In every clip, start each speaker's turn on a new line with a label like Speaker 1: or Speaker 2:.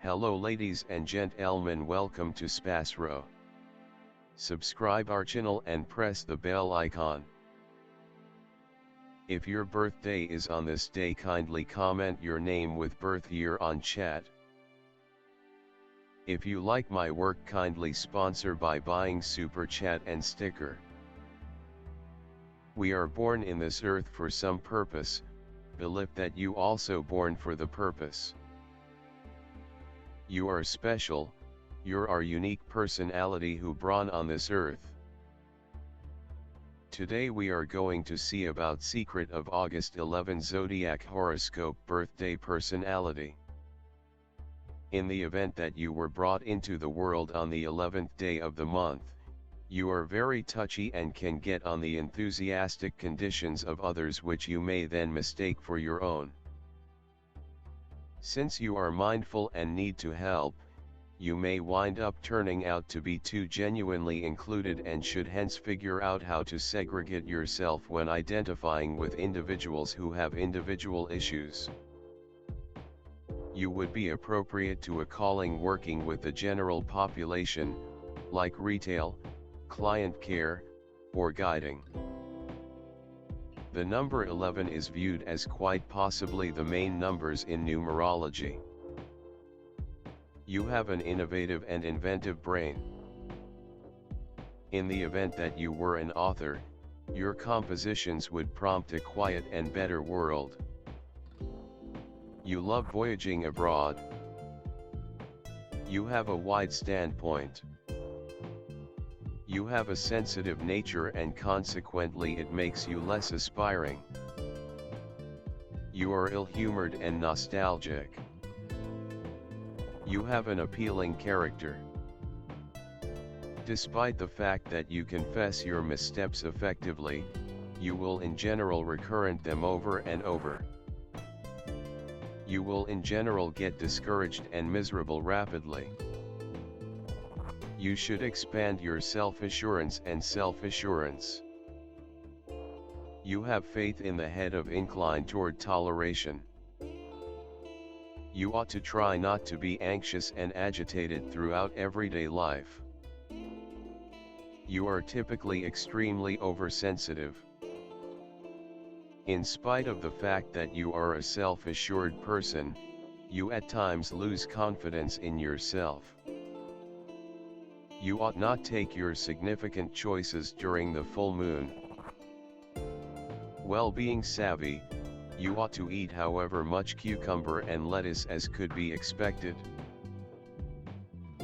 Speaker 1: Hello ladies and gentlemen, welcome to SPASRO. Subscribe our channel and press the bell icon. If your birthday is on this day, kindly comment your name with birth year on chat. If you like my work, kindly sponsor by buying super chat and sticker. We are born in this earth for some purpose, believe that you also born for the purpose. You are special, you're our unique personality who born on this earth. Today we are going to see about secret of August 11 Zodiac horoscope birthday personality. In the event that you were brought into the world on the 11th day of the month, you are very touchy and can get on the enthusiastic conditions of others, which you may then mistake for your own. Since you are mindful and need to help, you may wind up turning out to be too genuinely included and should hence figure out how to segregate yourself when identifying with individuals who have individual issues. You would be appropriate to a calling working with the general population, like retail, client care, or guiding. The number 11 is viewed as quite possibly the main numbers in numerology. You have an innovative and inventive brain. In the event that you were an author, your compositions would prompt a quiet and better world. You love voyaging abroad. You have a wide standpoint. You have a sensitive nature and consequently it makes you less aspiring. You are ill-humored and nostalgic. You have an appealing character. Despite the fact that you confess your missteps effectively, you will in general recurrent them over and over. You will in general get discouraged and miserable rapidly. You should expand your self-assurance and self-assurance. You have faith in the head of inclined toward toleration. You ought to try not to be anxious and agitated throughout everyday life. You are typically extremely oversensitive. In spite of the fact that you are a self-assured person, you at times lose confidence in yourself. You ought not take your significant choices during the full moon. Well-being savvy, you ought to eat however much cucumber and lettuce as could be expected.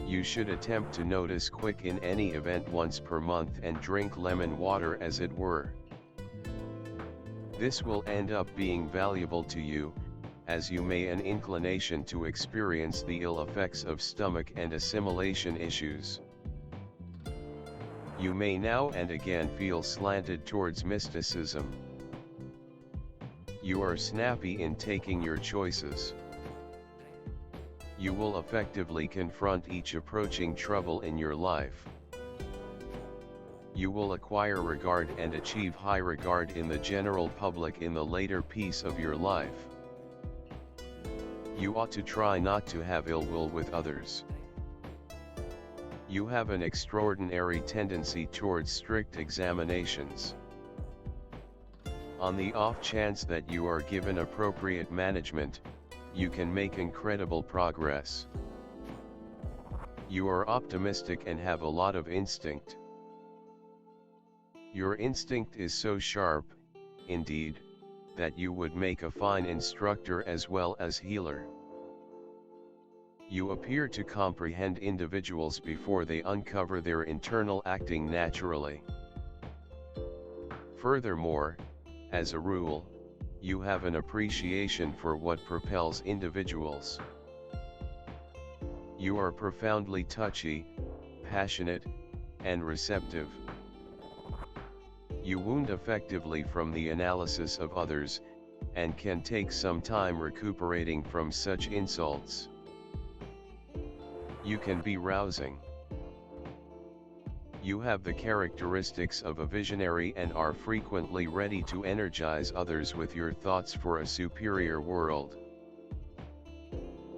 Speaker 1: You should attempt to notice quick in any event once per month and drink lemon water as it were. This will end up being valuable to you, as you may an inclination to experience the ill effects of stomach and assimilation issues. You may now and again feel slanted towards mysticism. You are snappy in taking your choices. You will effectively confront each approaching trouble in your life. You will acquire regard and achieve high regard in the general public in the later piece of your life. You ought to try not to have ill will with others. You have an extraordinary tendency towards strict examinations. On the off chance that you are given appropriate management, you can make incredible progress. You are optimistic and have a lot of instinct. Your instinct is so sharp, indeed, that you would make a fine instructor as well as healer. You appear to comprehend individuals before they uncover their internal acting naturally. Furthermore, as a rule, you have an appreciation for what propels individuals. You are profoundly touchy, passionate, and receptive. You wound effectively from the analysis of others, and can take some time recuperating from such insults. You can be rousing. You have the characteristics of a visionary and are frequently ready to energize others with your thoughts for a superior world.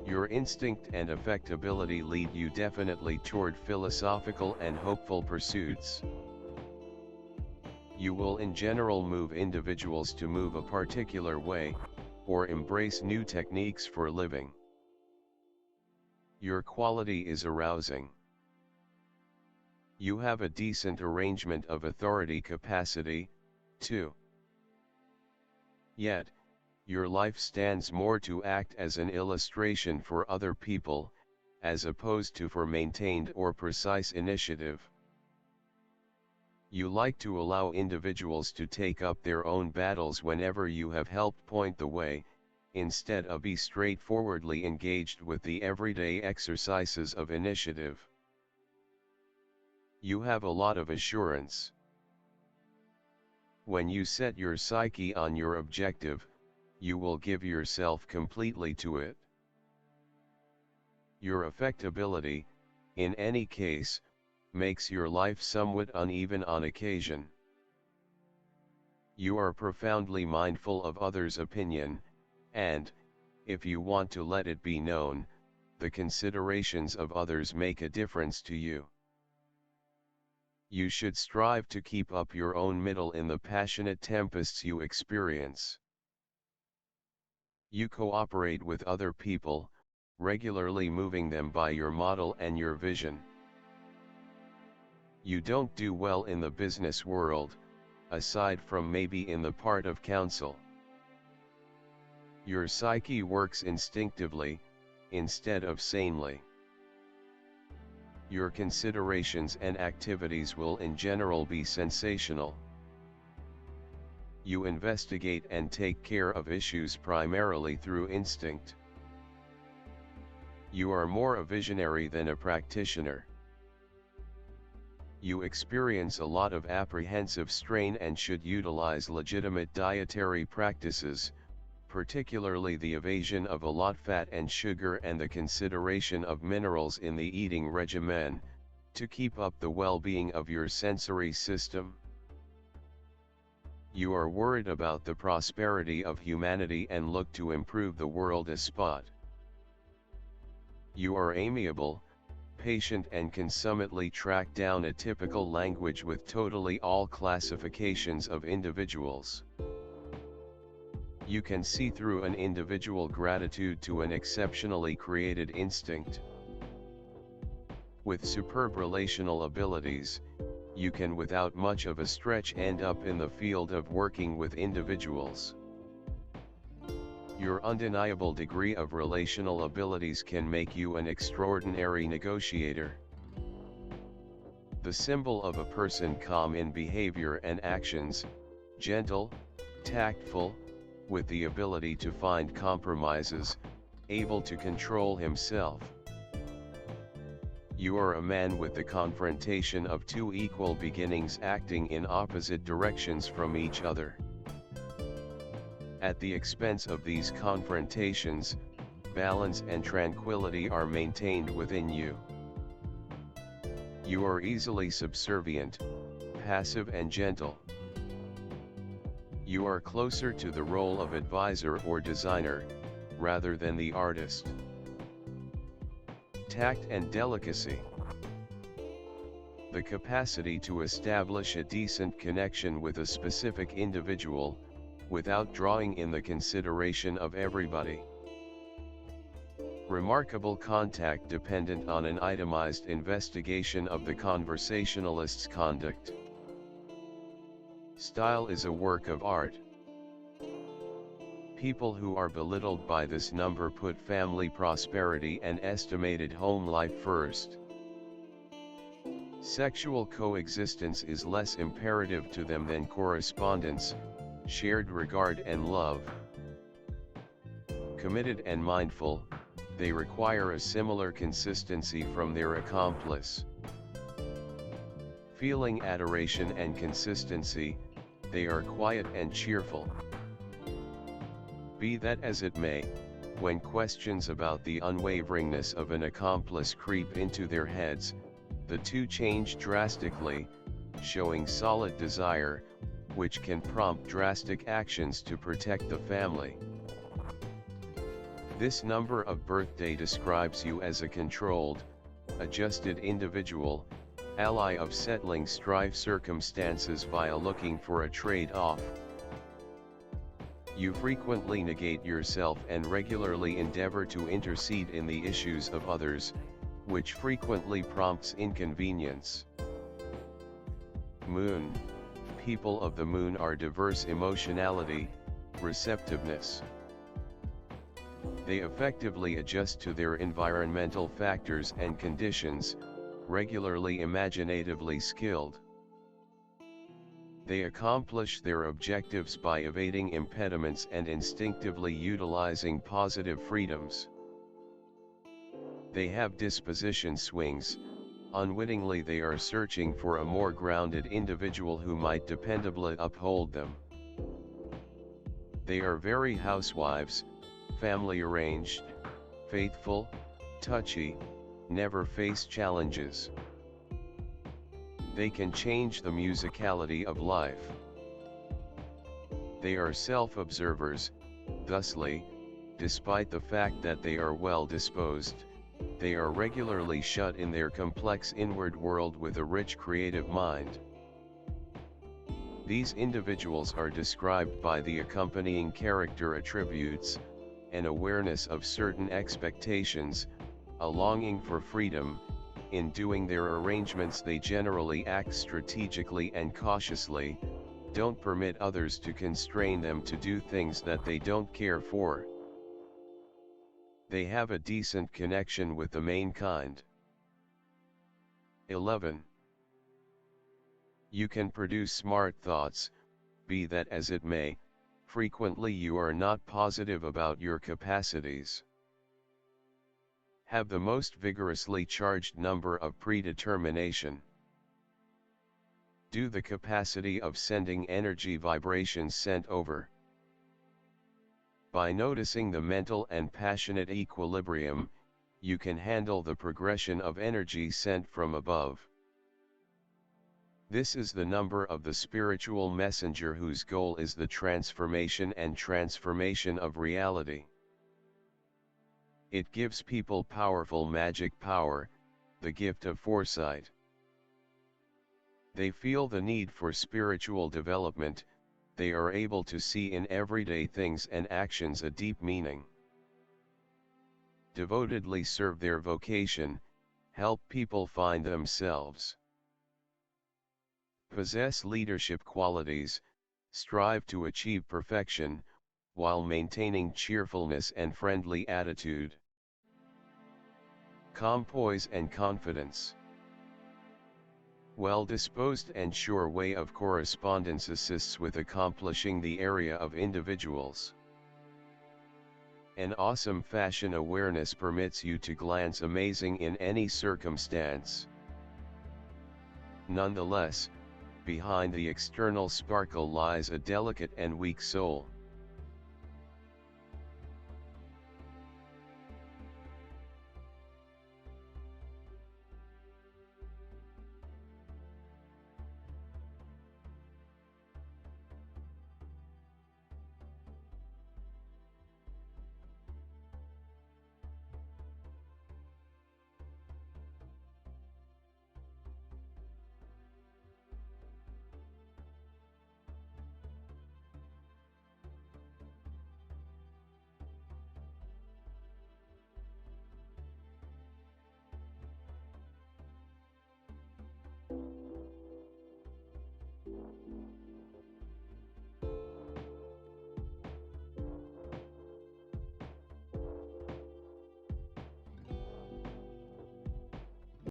Speaker 1: Your instinct and affectability lead you definitely toward philosophical and hopeful pursuits. You will in general move individuals to move a particular way, or embrace new techniques for living. Your quality is arousing. You have a decent arrangement of authority capacity, too. Yet, your life stands more to act as an illustration for other people, as opposed to for maintained or precise initiative. You like to allow individuals to take up their own battles whenever you have helped point the way, instead of be straightforwardly engaged with the everyday exercises of initiative. You have a lot of assurance. When you set your psyche on your objective, you will give yourself completely to it. Your affectability, in any case, makes your life somewhat uneven on occasion. You are profoundly mindful of others' opinion, and, if you want to let it be known, the considerations of others make a difference to you. You should strive to keep up your own middle in the passionate tempests you experience. You cooperate with other people, regularly moving them by your model and your vision. You don't do well in the business world, aside from maybe in the part of counsel. Your psyche works instinctively, instead of sanely. Your considerations and activities will in general be sensational. You investigate and take care of issues primarily through instinct. You are more a visionary than a practitioner. You experience a lot of apprehensive strain and should utilize legitimate dietary practices, particularly the evasion of a lot fat and sugar and the consideration of minerals in the eating regimen, to keep up the well-being of your sensory system. You are worried about the prosperity of humanity and look to improve the world a spot. You are amiable, patient and consummately track down a typical language with totally all classifications of individuals. You can see through an individual gratitude to an exceptionally created instinct. With superb relational abilities, you can without much of a stretch end up in the field of working with individuals. Your undeniable degree of relational abilities can make you an extraordinary negotiator. The symbol of a person calm in behavior and actions, gentle, tactful, with the ability to find compromises, able to control himself. You are a man with the confrontation of two equal beginnings acting in opposite directions from each other. At the expense of these confrontations, balance and tranquility are maintained within you. You are easily subservient, passive and gentle. You are closer to the role of advisor or designer, rather than the artist. Tact and delicacy. The capacity to establish a decent connection with a specific individual, without drawing in the consideration of everybody. Remarkable contact dependent on an itemized investigation of the conversationalist's conduct. Style is a work of art. People who are belittled by this number put family prosperity and estimated home life first. Sexual coexistence is less imperative to them than correspondence, shared regard and love. Committed and mindful, they require a similar consistency from their accomplice. Feeling adoration and consistency, they are quiet and cheerful. Be that as it may, when questions about the unwaveringness of an accomplice creep into their heads, the two change drastically, showing solid desire, which can prompt drastic actions to protect the family. This number of birthday describes you as a controlled, adjusted individual, ally of settling strife circumstances via looking for a trade-off. You frequently negate yourself and regularly endeavor to intercede in the issues of others, which frequently prompts inconvenience. Moon. People of the moon are diverse emotionality, receptiveness. They effectively adjust to their environmental factors and conditions, regularly imaginatively skilled. They accomplish their objectives by evading impediments and instinctively utilizing positive freedoms. They have disposition swings. Unwittingly they are searching for a more grounded individual who might dependably uphold them. They are very housewives, family arranged, faithful, touchy, never face challenges. They can change the musicality of life. They are self-observers, thusly, despite the fact that they are well-disposed, they are regularly shut in their complex inward world with a rich creative mind. These individuals are described by the accompanying character attributes: an awareness of certain expectations, a longing for freedom. In doing their arrangements they generally act strategically and cautiously, don't permit others to constrain them to do things that they don't care for. They have a decent connection with the mankind. 11. You can produce smart thoughts, be that as it may, frequently you are not positive about your capacities. Have the most vigorously charged number of predetermination. Do the capacity of sending energy vibrations sent over. By noticing the mental and passionate equilibrium, you can handle the progression of energy sent from above. This is the number of the spiritual messenger whose goal is the transformation and transformation of reality. It gives people powerful magic power, the gift of foresight. They feel the need for spiritual development. They are able to see in everyday things and actions a deep meaning. Devotedly serve their vocation, help people find themselves. Possess leadership qualities, strive to achieve perfection, while maintaining cheerfulness and friendly attitude. Calm poise and confidence. Well-disposed and sure way of correspondence assists with accomplishing the area of individuals. An awesome fashion awareness permits you to glance amazing in any circumstance. Nonetheless, behind the external sparkle lies a delicate and weak soul.